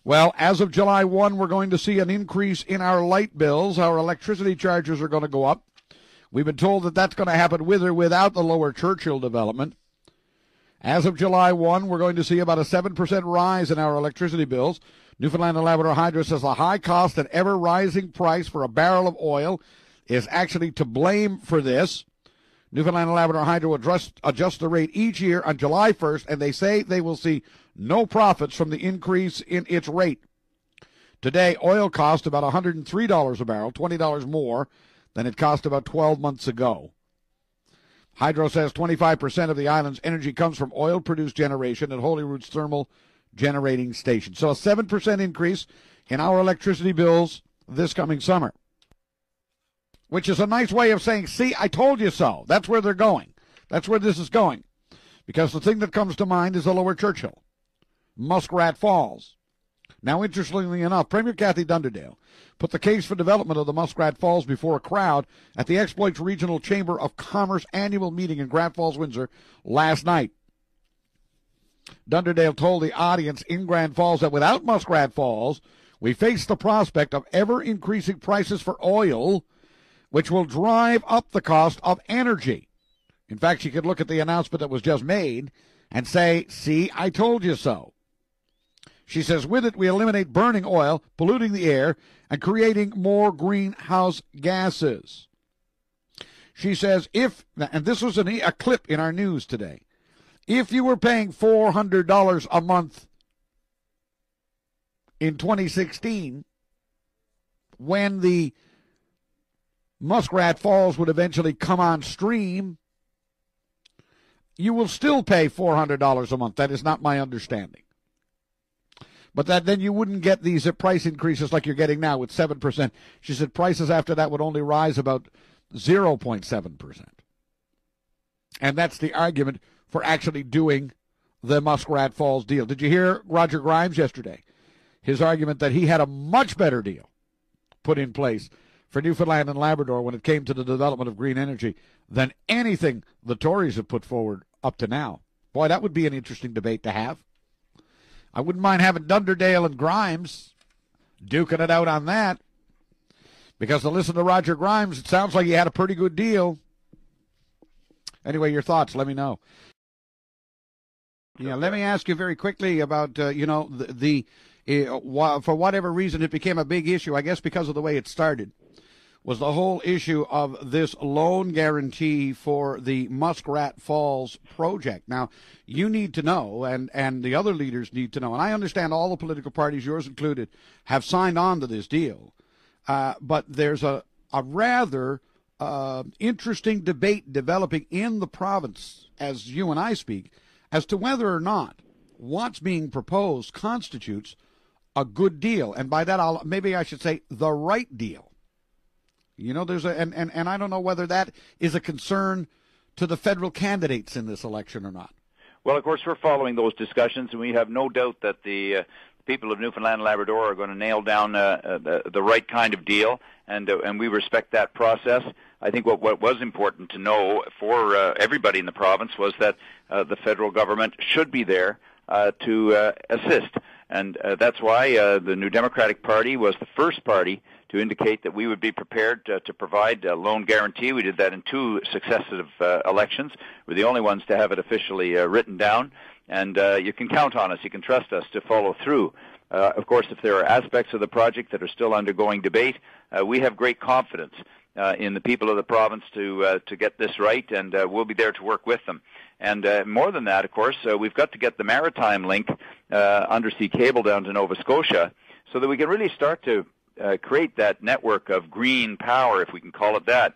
Well, as of July 1, we're going to see an increase in our light bills. Our electricity charges are going to go up. We've been told that that's going to happen with or without the Lower Churchill development. As of July 1, we're going to see about a 7% rise in our electricity bills. Newfoundland and Labrador Hydro says the high cost and ever-rising price for a barrel of oil is actually to blame for this. Newfoundland and Labrador Hydro adjust the rate each year on July 1st, and they say they will see no profits from the increase in its rate. Today, oil cost about $103 a barrel, $20 more than it cost about 12 months ago. Hydro says 25% of the island's energy comes from oil-produced generation at Holyrood's thermal generating station. So a 7% increase in our electricity bills this coming summer, which is a nice way of saying, see, I told you so. That's where they're going. That's where this is going. Because the thing that comes to mind is the Lower Churchill, Muskrat Falls. Now, interestingly enough, Premier Cathy Dunderdale put the case for development of the Muskrat Falls before a crowd at the Exploits Regional Chamber of Commerce annual meeting in Grand Falls, Windsor, last night. Dunderdale told the audience in Grand Falls that without Muskrat Falls, we face the prospect of ever-increasing prices for oil, which will drive up the cost of energy. In fact, she could look at the announcement that was just made and say, see, I told you so. She says, with it, we eliminate burning oil, polluting the air, and creating more greenhouse gases. She says, and this was a clip in our news today, if you were paying $400 a month in 2016, when the Muskrat Falls would eventually come on stream, you will still pay $400 a month. That is not my understanding. But then you wouldn't get these price increases like you're getting now with 7%. She said prices after that would only rise about 0.7%. And that's the argument for actually doing the Muskrat Falls deal. Did you hear Roger Grimes yesterday? His argument that he had a much better deal put in place for Newfoundland and Labrador when it came to the development of green energy than anything the Tories have put forward up to now. Boy, that would be an interesting debate to have. I wouldn't mind having Dunderdale and Grimes duking it out on that. Because to listen to Roger Grimes, it sounds like he had a pretty good deal. Anyway, your thoughts, let me know. Yeah, let me ask you very quickly about, for whatever reason it became a big issue, I guess because of the way it started, was the whole issue of this loan guarantee for the Muskrat Falls project. Now, you need to know, and the other leaders need to know, and I understand all the political parties, yours included, have signed on to this deal, but there's a rather interesting debate developing in the province, as you and I speak, as to whether or not what's being proposed constitutes a good deal. And by that, maybe I should say the right deal. You know, there's and I don't know whether that is a concern to the federal candidates in this election or not. Well, of course, we're following those discussions, and we have no doubt that the people of Newfoundland and Labrador are going to nail down the right kind of deal, and we respect that process. I think what was important to know for everybody in the province was that the federal government should be there to assist. And that's why the New Democratic Party was the first party to indicate that we would be prepared to provide a loan guarantee. We did that in 2 successive elections. We're the only ones to have it officially written down. And you can count on us. You can trust us to follow through. Of course, if there are aspects of the project that are still undergoing debate, we have great confidence in the people of the province to get this right, and we'll be there to work with them. And more than that, of course, we've got to get the maritime link, undersea cable down to Nova Scotia, so that we can really start to create that network of green power, if we can call it that,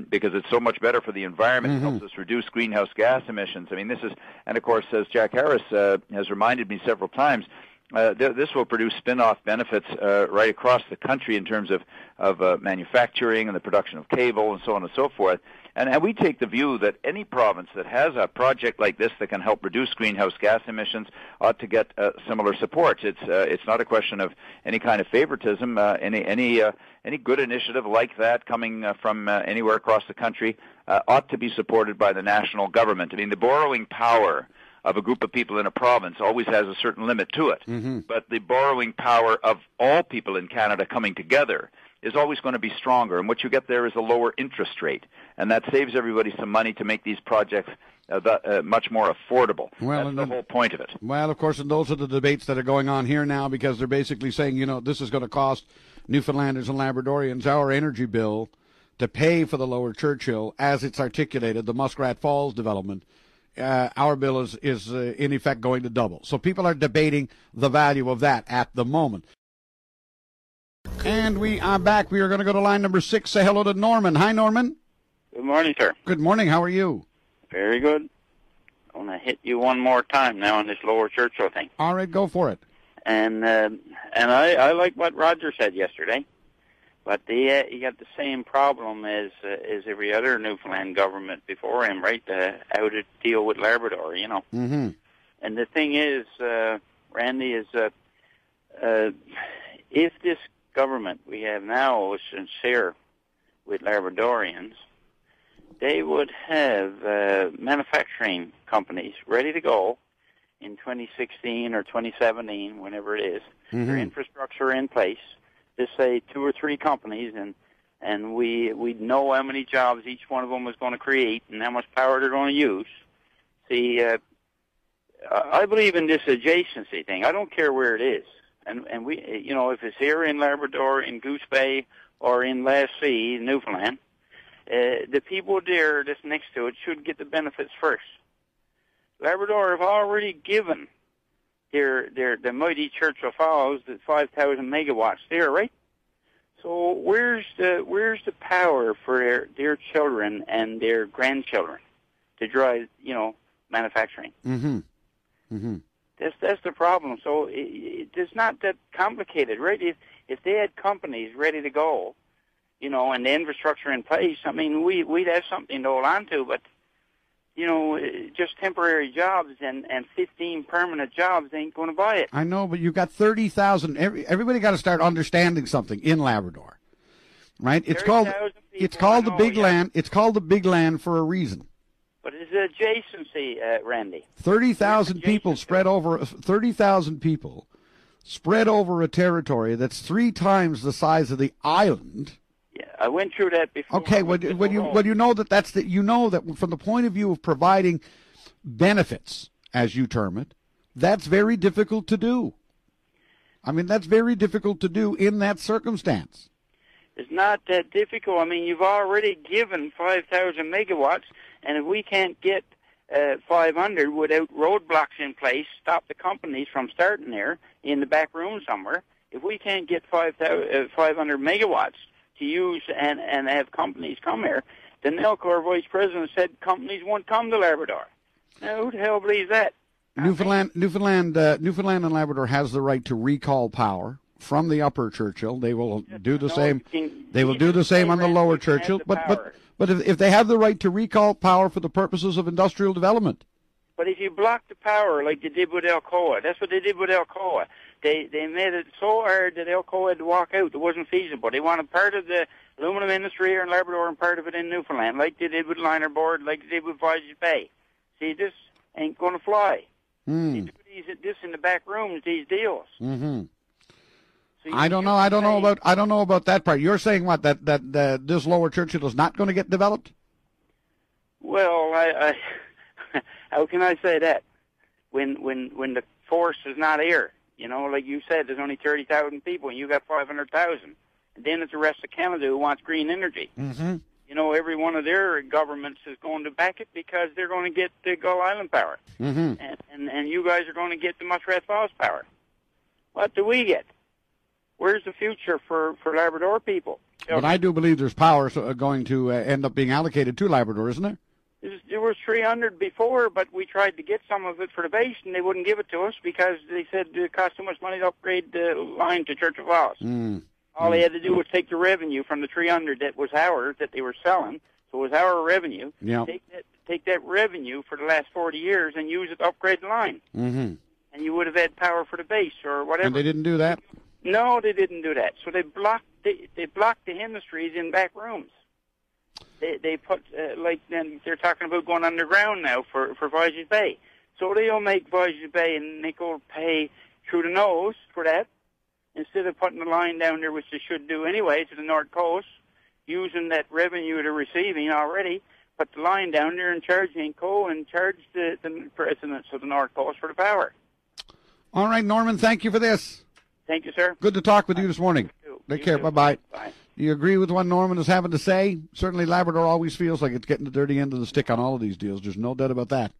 because it's so much better for the environment. It helps us reduce greenhouse gas emissions. I mean, this is, and of course, as Jack Harris has reminded me several times, this will produce spin-off benefits right across the country in terms of manufacturing and the production of cable and so on and so forth. And we take the view that any province that has a project like this that can help reduce greenhouse gas emissions ought to get similar support. It's not a question of any kind of favoritism. Any good initiative like that coming from anywhere across the country ought to be supported by the national government. I mean, the borrowing power of a group of people in a province always has a certain limit to it. Mm-hmm. But the borrowing power of all people in Canada coming together is always going to be stronger. And what you get there is a lower interest rate. And that saves everybody some money to make these projects much more affordable. Well, that's the whole point of it. Well, of course, and those are the debates that are going on here now, because they're basically saying, this is going to cost Newfoundlanders and Labradorians our energy bill to pay for the Lower Churchill as it's articulated, the Muskrat Falls development. Our bill is in effect going to double. So people are debating the value of that at the moment. And we are back. We are going to go to line number 6. Say hello to Norman. Hi, Norman. Good morning, sir. Good morning. How are you? Very good. I want to hit you one more time now on this Lower Churchill thing. All right, go for it. And I like what Roger said yesterday, but he got the same problem as every other Newfoundland government before him, right? How to deal with Labrador, Mm-hmm. And the thing is, Randy, is that if this government we have now was sincere with Labradorians, they would have manufacturing companies ready to go in 2016 or 2017, whenever it is. Mm-hmm. Their infrastructure in place. Just say 2 or 3 companies, and we'd know how many jobs each one of them was going to create and how much power they're going to use. See, I believe in this adjacency thing. I don't care where it is. And we, if it's here in Labrador, in Goose Bay, or in Lassie, Newfoundland, the people there that's next to it should get the benefits first. Labrador have already given the mighty Churchill Falls the 5,000 megawatts there, right? So where's the power for their children and their grandchildren to drive, manufacturing? Mm-hmm. Mm-hmm. That's the problem. So it's not that complicated, right? If they had companies ready to go, and the infrastructure in place, I mean, we'd have something to hold on to, but, just temporary jobs and 15 permanent jobs ain't going to buy it. I know, but you got 30,000. Everybody got to start understanding something in Labrador, right? It's called the big land. It's called the big land for a reason. But it's adjacency, Randy. 30,000 people spread over 30,000 people spread over a territory that's 3 times the size of the island. Yeah, I went through that before. Okay, when you know that from the point of view of providing benefits, as you term it, that's very difficult to do. I mean, that's very difficult to do in that circumstance. It's not that difficult. I mean, you've already given 5,000 megawatts, and if we can't get 500 without roadblocks in place, stop the companies from starting there in the back room somewhere, if we can't get 500 megawatts to use and have companies come here, the Nelcor vice president said companies won't come to Labrador. Now, who the hell believes that? Newfoundland and Labrador has the right to recall power from the Upper Churchill. They will do the same. They will do the same on the Lower Churchill. But if they have the right to recall power for the purposes of industrial development. But if you block the power like they did with Alcoa, that's what they did with Alcoa. They made it so hard that Alcoa had to walk out. It wasn't feasible. They wanted part of the aluminum industry here in Labrador and part of it in Newfoundland, like they did with Linerboard, like they did with Voyage Bay. See, this ain't going to fly. They do this in the back rooms, these deals. Mm-hmm. So I don't know about that part. You're saying what, that this Lower Churchill is not going to get developed? Well, I how can I say that when the force is not here? Like you said, there's only 30,000 people, and you got 500,000. And then it's the rest of Canada who wants green energy. Mm-hmm. Every one of their governments is going to back it because they're going to get the Gull Island power. Mm-hmm. And you guys are going to get the Muskrat Falls power. What do we get? Where's the future for Labrador people? But I do believe there's power going to end up being allocated to Labrador, isn't there? There was 300 before, but we tried to get some of it for the base, and they wouldn't give it to us because they said it cost too much money to upgrade the line to Churchill Falls. All they had to do was take the revenue from the 300 that was ours, that they were selling, so it was our revenue. Yeah. Take that revenue for the last 40 years and use it to upgrade the line. Mm-hmm. And you would have had power for the base or whatever. And they didn't do that? No, they didn't do that. So they blocked the industries in back rooms. They put then they're talking about going underground now for Voyage Bay. So they'll make Voyageurs Bay and Nickel pay through the nose for that, instead of putting the line down there, which they should do anyway, to the North Coast, using that revenue they're receiving already, put the line down there and charge Inco and charge the residents of the North Coast for the power. All right, Norman, thank you for this. Thank you, sir. Good to talk with you this morning. Take care. Bye-bye. Bye. Do you agree with what Norman is having to say? Certainly Labrador always feels like it's getting the dirty end of the stick on all of these deals. There's no doubt about that.